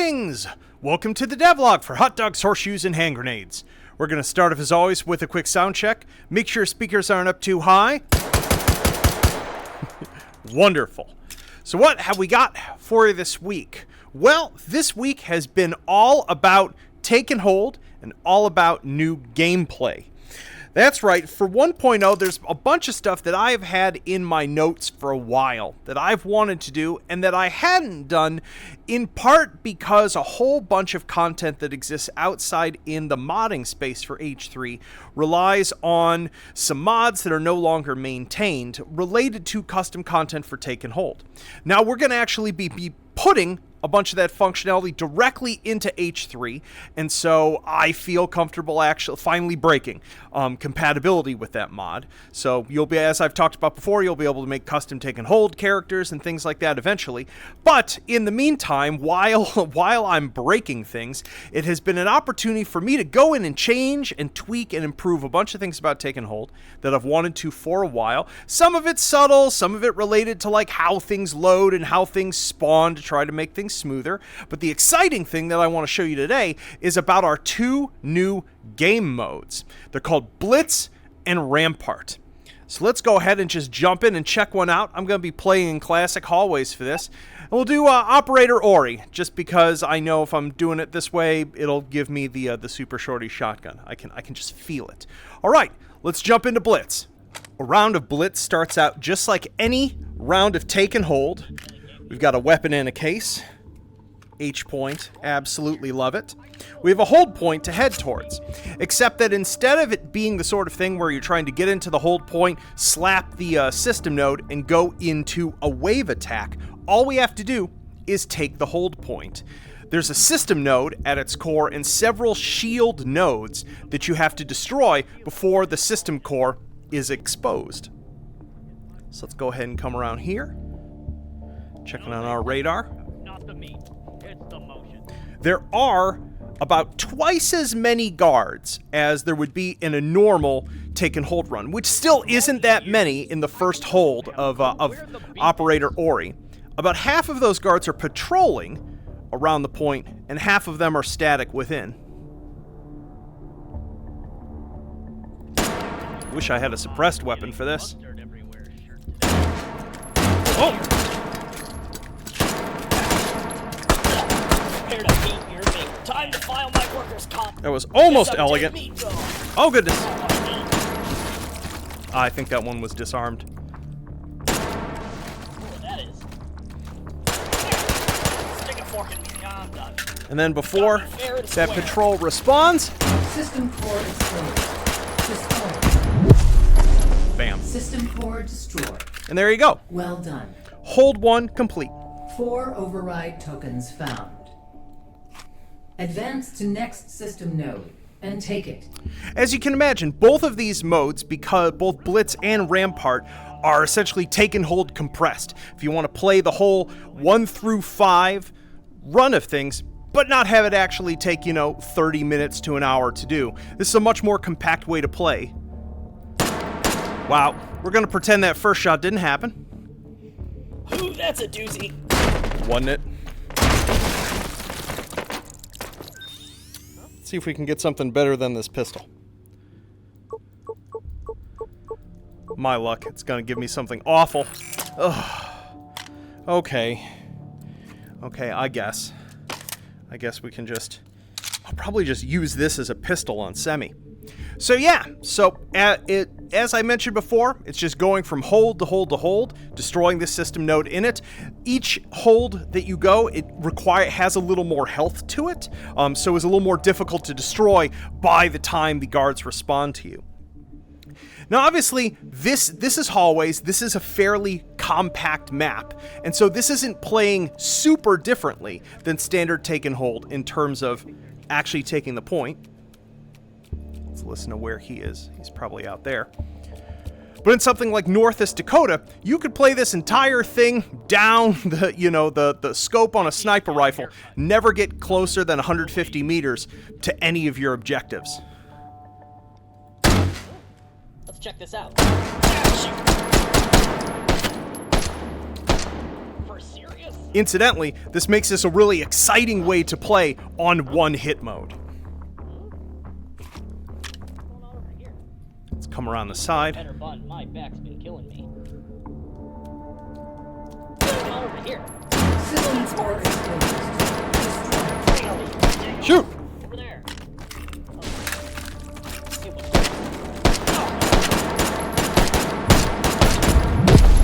Greetings! Welcome to the devlog for hot dogs, horseshoes, and hand grenades. We're going to start off as always with a quick sound check. Make sure speakers aren't up too high. Wonderful. So what have we got for you this week? Well, this week has been all about take and hold and all about new gameplay. That's right, for 1.0, there's a bunch of stuff that I've had in my notes for a while that I've wanted to do and that I hadn't done, in part because a whole bunch of content that exists outside in the modding space for H3 relies on some mods that are no longer maintained related to custom content for take and hold. Now, we're going to actually be putting a bunch of that functionality directly into H3, and so I feel comfortable actually finally breaking compatibility with that mod. So you'll be, as I've talked about before, you'll be able to make custom take and hold characters and things like that eventually. But in the meantime, while I'm breaking things, it has been an opportunity for me to go in and change and tweak and improve a bunch of things about take and hold that I've wanted to for a while. Some of it's subtle, some of it related to like how things load and how things spawn to try to make things smoother. But the exciting thing that I want to show you today is about our two new game modes. They're called Blitz and Rampart. So let's go ahead and just jump in and check one out. I'm going to be playing in classic hallways for this. And we'll do Operator Ori, just because I know if I'm doing it this way, it'll give me the super shorty shotgun. I can just feel it. All right, let's jump into Blitz. A round of Blitz starts out just like any round of take and hold. We've got a weapon in a case. H point, absolutely love it. We have a hold point to head towards, except that instead of it being the sort of thing where you're trying to get into the hold point, slap the system node, and go into a wave attack, all we have to do is take the hold point. There's a system node at its core and several shield nodes that you have to destroy before the system core is exposed. So let's go ahead and come around here, checking on our radar. Not the meat, it's the motion. There are about twice as many guards as there would be in a normal take and hold run, which still isn't that many in the first hold of Operator Ori. About half of those guards are patrolling around the point, and half of them are static within. Wish I had a suppressed weapon for this. Oh! Time to file my workers' comp. That was almost elegant. Oh, goodness. I think that one was disarmed. That is. Stick a fork in me. I'm done. And then before that patrol respawns, System core destroyed. Bam. System core destroyed. And there you go. Well done. Hold one complete. 4 override tokens found. Advance to next system node and take it. As you can imagine, both of these modes, because both Blitz and Rampart, are essentially take and hold compressed. If you want to play the whole 1 through 5 run of things, but not have it actually take, 30 minutes to an hour to do, this is a much more compact way to play. Wow, we're going to pretend that first shot didn't happen. Ooh, that's a doozy. Wasn't it? See if we can get something better than this pistol. My luck, it's gonna give me something awful. Ugh. Okay, I guess we can just... I'll probably just use this as a pistol on Semi. So yeah, as I mentioned before, it's just going from hold to hold to hold, destroying the system node in it. Each hold that you go, it has a little more health to it, so it's a little more difficult to destroy by the time the guards respond to you. Now, obviously, this is hallways. This is a fairly compact map, and so this isn't playing super differently than standard take and hold in terms of actually taking the point. Let's listen to where he is. He's probably out there. But in something like Northeast Dakota, you could play this entire thing down the scope on a sniper rifle, never get closer than 150 meters to any of your objectives. Let's check this out. For serious? Incidentally, this makes this a really exciting way to play on one-hit mode. What's going on over here? Let's come around the side. Better button. My back's been killing me. What's going on over here? System core exposed. Destroy. Shoot! Over there.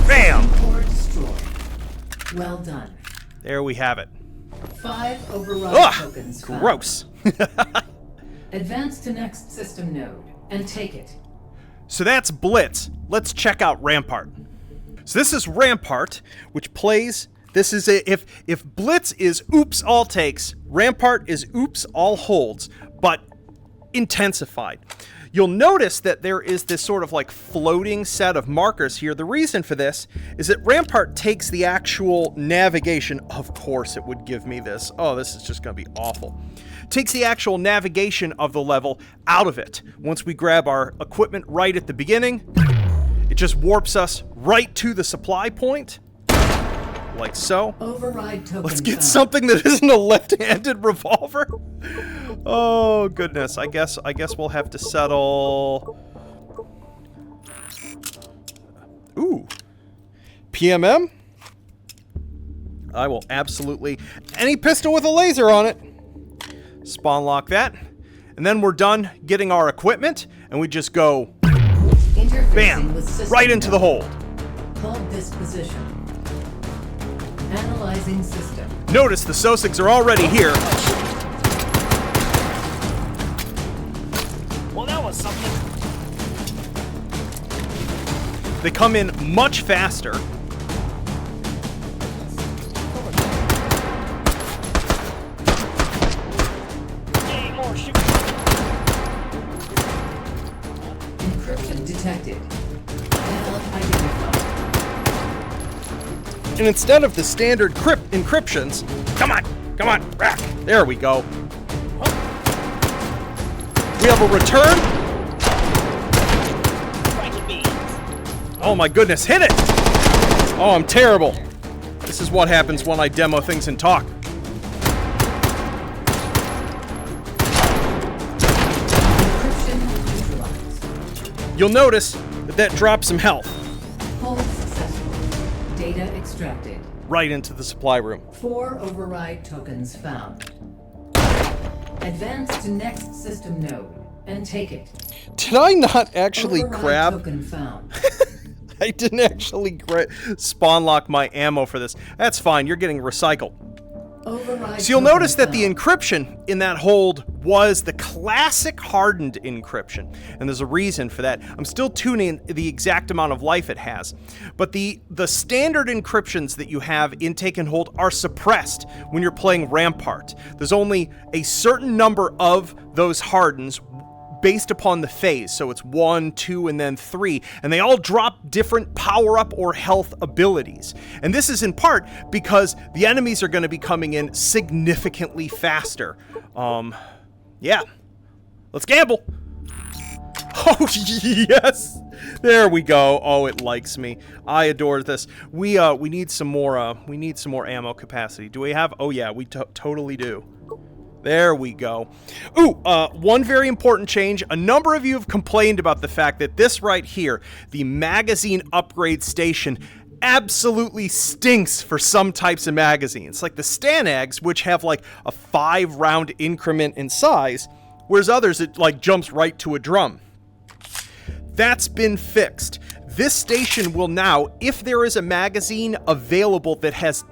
Bam! Core destroyed. Well done. There we have it. 5 override Ugh! tokens found. Gross. Advance to next system node and take it. So that's Blitz. Let's check out Rampart. So this is Rampart, which plays... This is if Blitz is oops all takes, Rampart is oops all holds, but intensified. You'll notice that there is this sort of like floating set of markers here. The reason for this is that Rampart takes the actual navigation. Of course it would give me this. Oh, this is just going to be awful. Takes the actual navigation of the level out of it. Once we grab our equipment right at the beginning, it just warps us right to the supply point. Like so. Override token Let's get found. something that isn't a left-handed revolver. Oh goodness, I guess we'll have to settle. Ooh. PMM? I will absolutely any pistol with a laser on it. Spawn lock that. And then we're done getting our equipment and we just go Interfacing bam with system right into the node. hold. Hold this position. Analyzing system. Notice the Sosigs are already here. Well, that was something. They come in much faster. Yay, more shooting. Encryption detected. Valve identified. And instead of the standard encryptions, come on, rack. There we go. We have a return. Frankie beans. Oh my goodness, hit it! Oh, I'm terrible. This is what happens when I demo things and talk. Encryption neutralized. You'll notice that drops some health Hold successful. Data extracted. right into the supply room. 4 override tokens found. Advance to next system node and take it. Did I not actually Override grab? token found. I didn't actually spawn lock my ammo for this. That's fine, you're getting recycled. Override So you'll token notice that the found. encryption in that hold was the classic hardened encryption, and there's a reason for that. I'm still tuning the exact amount of life it has, but the standard encryptions that you have in take and hold are suppressed when you're playing Rampart. There's only a certain number of those hardens based upon the phase, so it's 1, 2, and then 3, and they all drop different power-up or health abilities. And this is in part because the enemies are going to be coming in significantly faster. Yeah. Let's gamble! Oh, yes! There we go. Oh, it likes me. I adore this. We need some more, ammo capacity. Do we have? Oh, yeah, we totally do. There we go. Ooh, one very important change. A number of you have complained about the fact that this right here, the magazine upgrade station, absolutely stinks for some types of magazines. Like the Stanags, which have like a 5-round increment in size, whereas others, it like jumps right to a drum. That's been fixed. This station will now, if there is a magazine available that has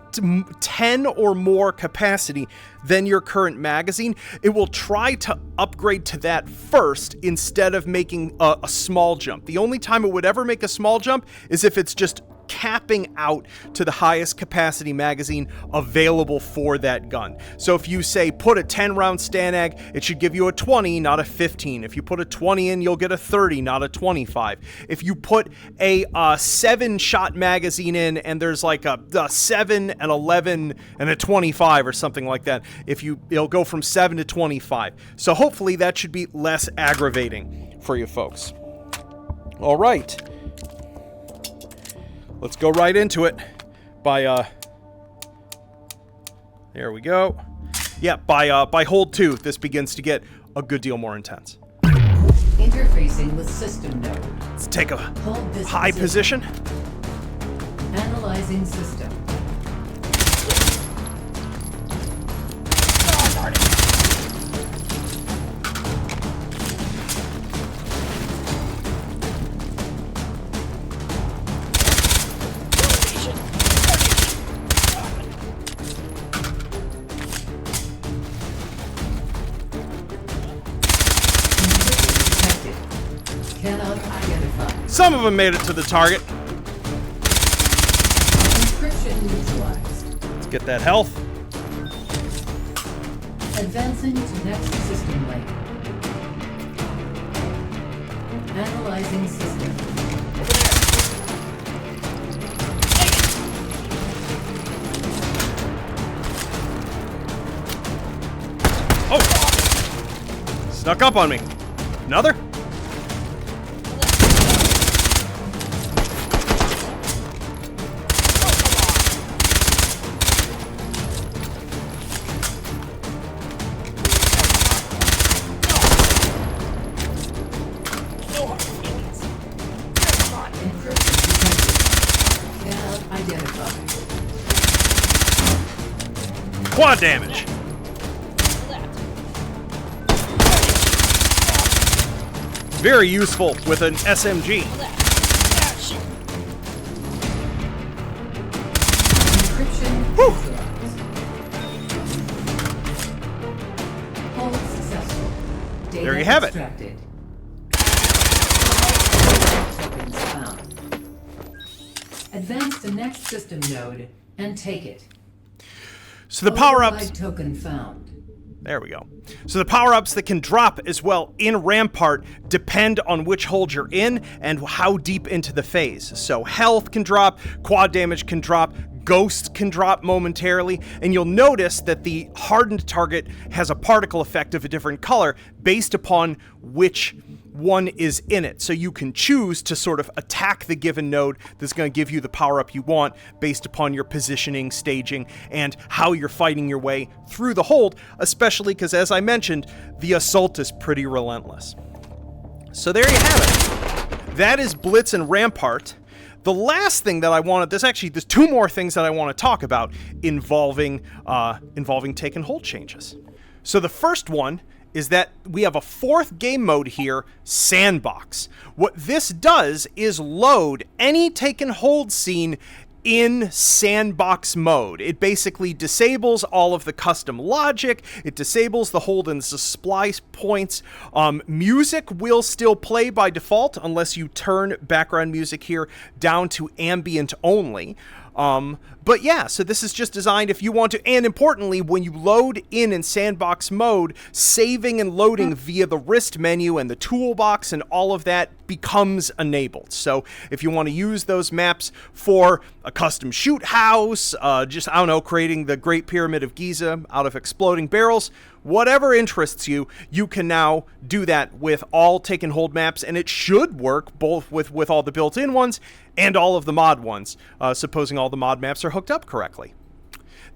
10 or more capacity than your current magazine, it will try to upgrade to that first instead of making a small jump. The only time it would ever make a small jump is if it's just capping out to the highest capacity magazine available for that gun. So if you say put a 10-round Stanag, it should give you a 20, not a 15. If you put a 20 in, you'll get a 30, not a 25. If you put a 7-shot magazine in and there's like a 7, an 11, and a 25 or something like that, it'll go from 7 to 25. So hopefully that should be less aggravating for you folks. All right. Let's go right into it by There we go. Yeah, by hold 2, this begins to get a good deal more intense. Interfacing with system node. Let's take a Hold this high position. Analyzing system. Cannot identify. Some of them made it to the target. Encryption neutralized. Let's get that health. Advancing to next system lane. Analyzing system. Oh! Snuck up on me. Another? Quad damage. Very useful with an SMG. Encryption. Whew. Hold successful. Data There you have it. extracted. Tokens found. Advance to next system node and take it. So the power-ups... Override token found. There we go. So the power-ups that can drop as well in Rampart depend on which hold you're in and how deep into the phase. So health can drop, quad damage can drop, ghost can drop momentarily, and you'll notice that the hardened target has a particle effect of a different color based upon which one is in it. So you can choose to sort of attack the given node that's going to give you the power-up you want based upon your positioning, staging, and how you're fighting your way through the hold, especially because, as I mentioned, the assault is pretty relentless. So there you have it. That is Blitz and Rampart. The last thing that I wanted, there's 2 more things that I want to talk about involving take and hold changes. So the first one is that we have a 4th game mode here, Sandbox. What this does is load any take and hold scene in Sandbox mode. It basically disables all of the custom logic, it disables the hold and supply points. Music will still play by default unless you turn background music here down to ambient only. But yeah, so this is just designed if you want to, and importantly, when you load in Sandbox mode, saving and loading via the wrist menu and the toolbox and all of that becomes enabled. So if you want to use those maps for a custom shoot house, creating the Great Pyramid of Giza out of exploding barrels, whatever interests you, you can now do that with all take and hold maps, and it should work both with all the built-in ones and all of the mod ones, supposing all the mod maps are hooked up correctly.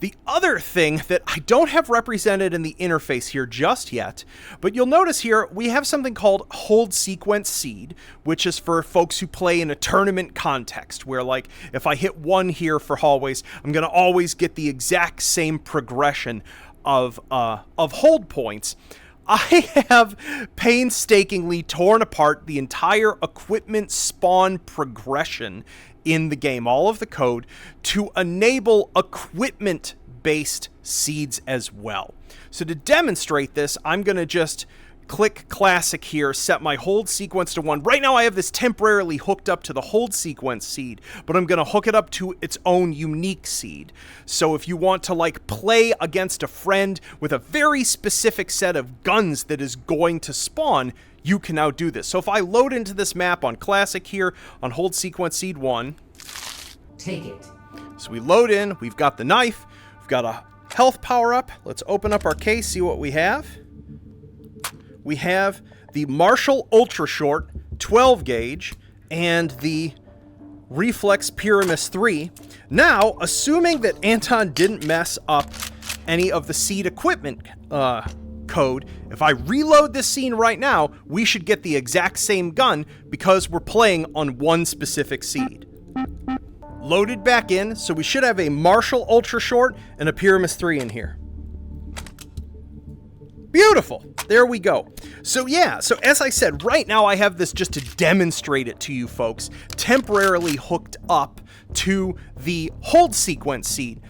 The other thing that I don't have represented in the interface here just yet, but you'll notice here we have something called Hold Sequence Seed, which is for folks who play in a tournament context, where like if I hit 1 here for hallways, I'm going to always get the exact same progression of hold points. I have painstakingly torn apart the entire equipment spawn progression in the game, all of the code, to enable equipment-based seeds as well. So to demonstrate this, I'm going to just click classic here, set my hold sequence to 1. Right now I have this temporarily hooked up to the hold sequence seed, but I'm going to hook it up to its own unique seed. So if you want to like play against a friend with a very specific set of guns that is going to spawn, you can now do this. So if I load into this map on classic here on hold sequence seed 1, take it. So we load in, we've got the knife, we've got a health power up. Let's open up our case, see what we have. We have the Marshall Ultra Short 12 gauge and the Reflex Pyramus 3. Now, assuming that Anton didn't mess up any of the seed equipment code. If I reload this scene right now, we should get the exact same gun because we're playing on one specific seed. Loaded back in, so we should have a Marshall Ultra Short and a Pyramus 3 in here. Beautiful. There we go. So yeah, so as I said, right now I have this just to demonstrate it to you folks, temporarily hooked up to the hold sequence seed,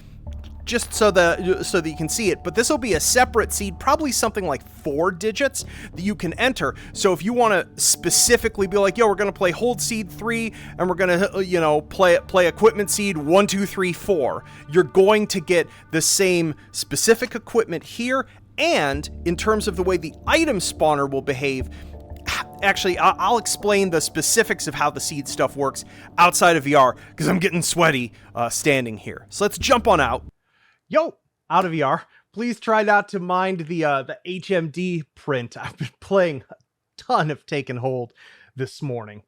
just so that you can see it. But this will be a separate seed, probably something like 4 digits that you can enter. So if you want to specifically be like, yo, we're going to play hold seed 3 and we're going to, play equipment seed 1, 2, 3, 4, you're going to get the same specific equipment here. And in terms of the way the item spawner will behave, actually, I'll explain the specifics of how the seed stuff works outside of VR because I'm getting sweaty standing here. So let's jump on out. Yo, out of VR. Please try not to mind the HMD print. I've been playing a ton of Taken Hold this morning.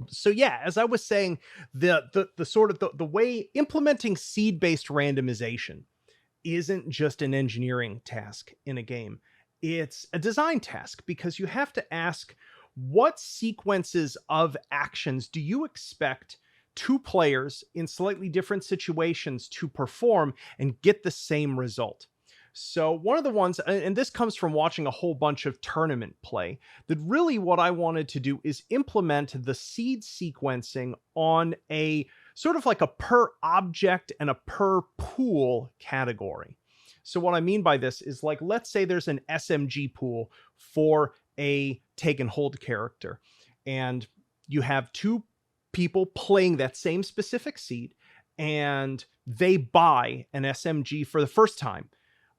So yeah, as I was saying, the sort of the way implementing seed-based randomization isn't just an engineering task in a game. It's a design task because you have to ask, what sequences of actions do you expect 2 players in slightly different situations to perform and get the same result? So one of the ones, and this comes from watching a whole bunch of tournament play, that really what I wanted to do is implement the seed sequencing on a sort of like a per object and a per pool category. So what I mean by this is, like, let's say there's an SMG pool for a take and hold character, and you have 2 people playing that same specific seed, and they buy an SMG for the first time.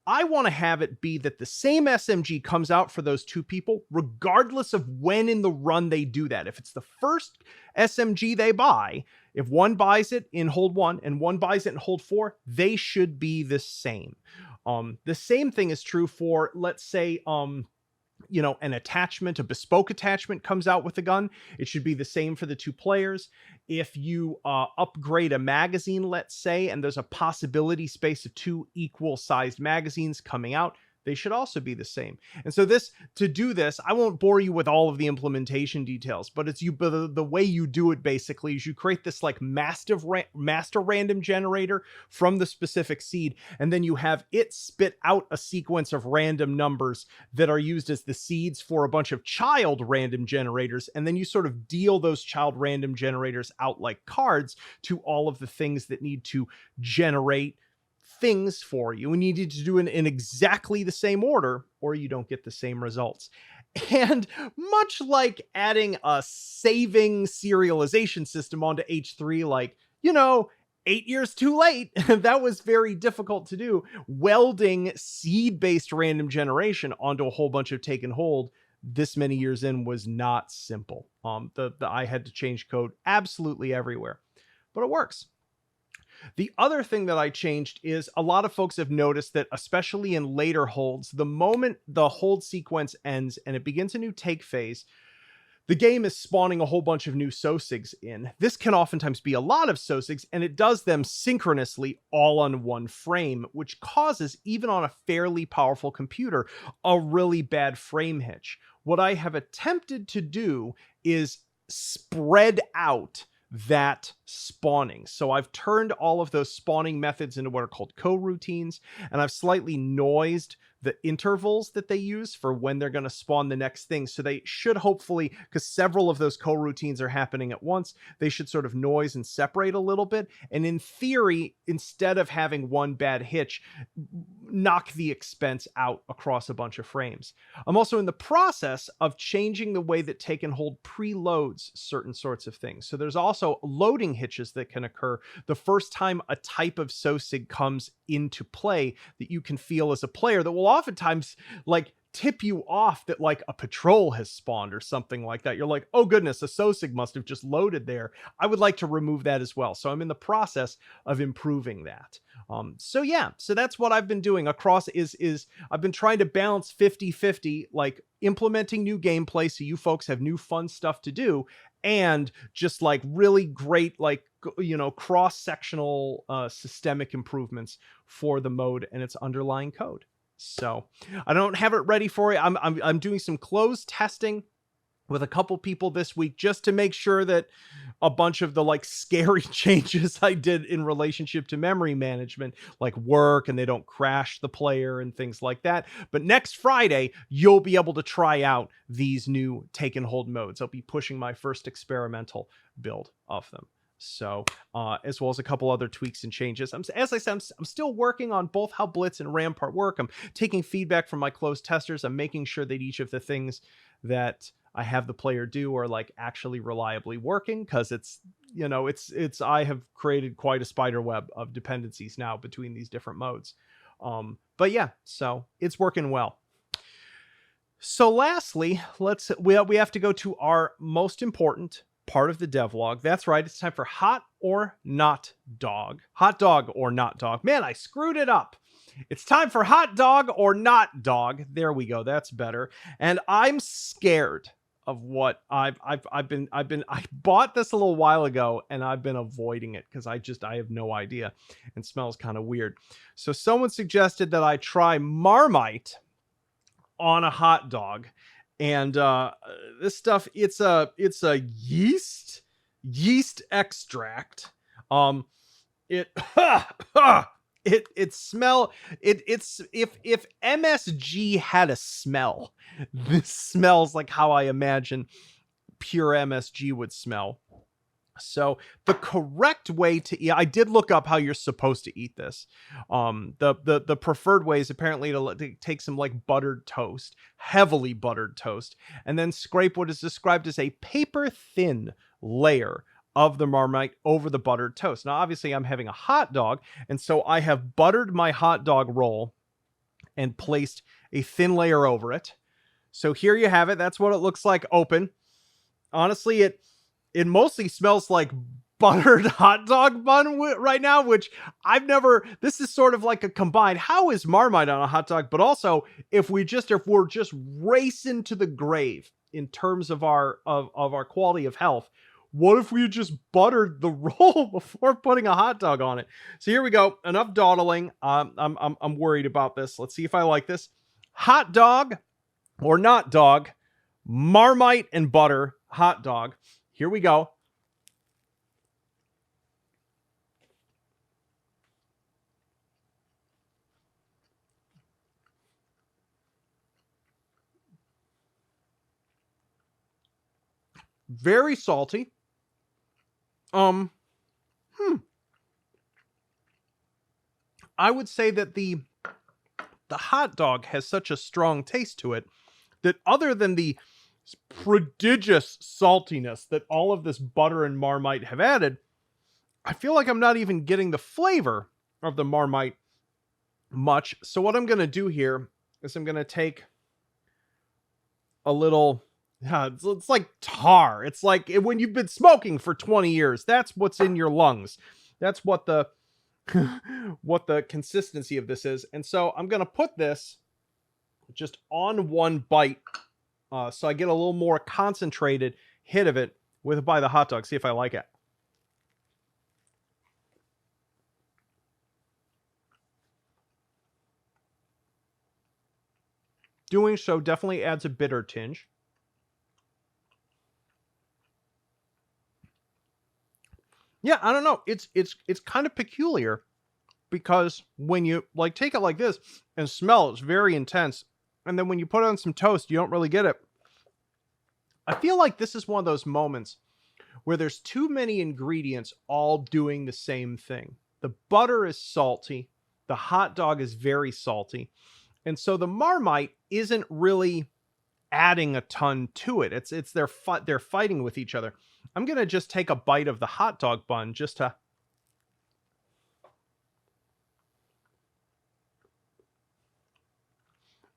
I want to have it be that the same SMG comes out for those 2 people, regardless of when in the run they do that. If it's the first SMG they buy, if one buys it in hold 1 and one buys it in hold 4, they should be the same. The same thing is true for, let's say, an attachment, a bespoke attachment comes out with the gun. It should be the same for the 2 players. If you upgrade a magazine, let's say, and there's a possibility space of 2 equal sized magazines coming out, they should also be the same. And so to do this, I won't bore you with all of the implementation details, but the way you do it basically is you create this like master random generator from the specific seed, and then you have it spit out a sequence of random numbers that are used as the seeds for a bunch of child random generators, and then you sort of deal those child random generators out like cards to all of the things that need to generate things for you, and you need to do it in exactly the same order or you don't get the same results. And much like adding a saving serialization system onto H3, like, 8 years too late, that was very difficult to do. Welding seed-based random generation onto a whole bunch of take and hold this many years in was not simple. I had to change code absolutely everywhere, but it works. The other thing that I changed is a lot of folks have noticed that, especially in later holds, the moment the hold sequence ends and it begins a new take phase, the game is spawning a whole bunch of new SOSIGs in. This can oftentimes be a lot of SOSIGs, and it does them synchronously all on one frame, which causes, even on a fairly powerful computer, a really bad frame hitch. What I have attempted to do is spread out that spawning. So I've turned all of those spawning methods into what are called coroutines, and I've slightly noised the intervals that they use for when they're going to spawn the next thing. So they should hopefully, because several of those coroutines are happening at once, they should sort of noise and separate a little bit. And in theory, instead of having one bad hitch, knock the expense out across a bunch of frames. I'm also in the process of changing the way that Take and Hold preloads certain sorts of things. So there's also loading hitches that can occur the first time a type of SOSIG comes into play that you can feel as a player that will oftentimes like tip you off that like a patrol has spawned or something like that. You're like, oh goodness, a SOSIG must have just loaded there. I would like to remove that as well. So I'm in the process of improving that. So that's what I've been doing across is I've been trying to balance 50-50, like implementing new gameplay so you folks have new fun stuff to do, and just like really great, like, cross-sectional systemic improvements for the mode and its underlying code. So I don't have it ready for you. I'm doing some closed testing with a couple people this week just to make sure that a bunch of the like scary changes I did in relationship to memory management like work and they don't crash the player and things like that. But next Friday, you'll be able to try out these new take and hold modes. I'll be pushing my first experimental build of them. So, as well as a couple other tweaks and changes. As I said, I'm still working on both how Blitz and Rampart work. I'm taking feedback from my closed testers. I'm making sure that each of the things that I have the player do are like actually reliably working, because it's I have created quite a spider web of dependencies now between these different modes. But yeah, so it's working well. So lastly, we have to go to our most important part of the devlog. That's right, it's time for hot or not dog. Hot dog or not dog. Man, I screwed it up. It's time for hot dog or not dog. There we go. That's better. And I'm scared of what I bought this a little while ago and I've been avoiding it because I have no idea and smells kind of weird. So someone suggested that I try Marmite on a hot dog. And this stuff, it's a yeast extract. It's if MSG had a smell, this smells like how I imagine pure MSG would smell. So the correct way to eat, I did look up how you're supposed to eat this. The preferred way is apparently to take some like buttered toast, heavily buttered toast, and then scrape what is described as a paper thin layer of the Marmite over the buttered toast. Now, obviously I'm having a hot dog, and so I have buttered my hot dog roll and placed a thin layer over it. So here you have it. That's what it looks like open. Honestly, it mostly smells like buttered hot dog bun right now, which this is sort of like a combined, how is Marmite on a hot dog? But also if we're just racing to the grave in terms of our quality of health, what if we just buttered the roll before putting a hot dog on it? So here we go. Enough dawdling. I'm worried about this. Let's see if I like this. Hot dog or not dog, Marmite and butter hot dog. Here we go. Very salty. I would say that the hot dog has such a strong taste to it that other than the prodigious saltiness that all of this butter and Marmite have added, I feel like I'm not even getting the flavor of the Marmite much. So what I'm going to do here is I'm going to take a little, it's like tar. It's like when you've been smoking for 20 years, that's what's in your lungs. That's what the consistency of this is. And so I'm going to put this just on one bite. So I get a little more concentrated hit of it by the hot dog. See if I like it. Doing so definitely adds a bitter tinge. Yeah, I don't know. It's kind of peculiar because when you like take it like this and smell, it's very intense. And then when you put on some toast, you don't really get it. I feel like this is one of those moments where there's too many ingredients all doing the same thing. The butter is salty. The hot dog is very salty. And so the Marmite isn't really adding a ton to it. It's they're fighting with each other. I'm going to just take a bite of the hot dog bun just to...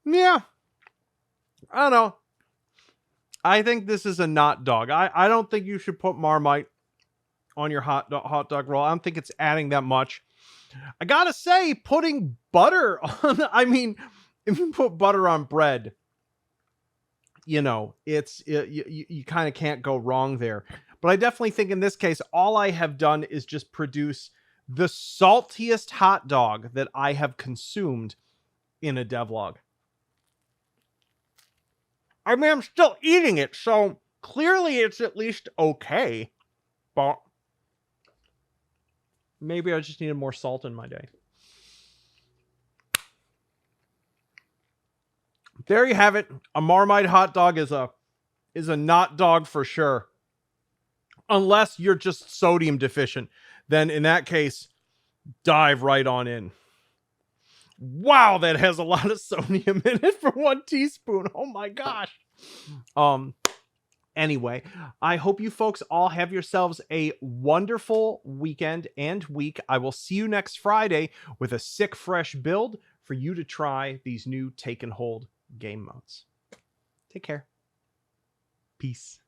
Yeah. I don't know. I think this is a not dog. I don't think you should put Marmite on your hot dog roll. I don't think it's adding that much. I gotta say, putting butter on... I mean, if you put butter on bread, you know, you kind of can't go wrong there. But I definitely think in this case, all I have done is just produce the saltiest hot dog that I have consumed in a devlog. I mean, I'm still eating it, so clearly it's at least okay. But maybe I just needed more salt in my day. There you have it. A Marmite hot dog is a not dog for sure. Unless you're just sodium deficient. Then in that case, dive right on in. Wow, that has a lot of sodium in it for 1 teaspoon. Oh my gosh. Anyway, I hope you folks all have yourselves a wonderful weekend and week. I will see you next Friday with a sick, fresh build for you to try these new Take and Hold game modes. Take care. Peace.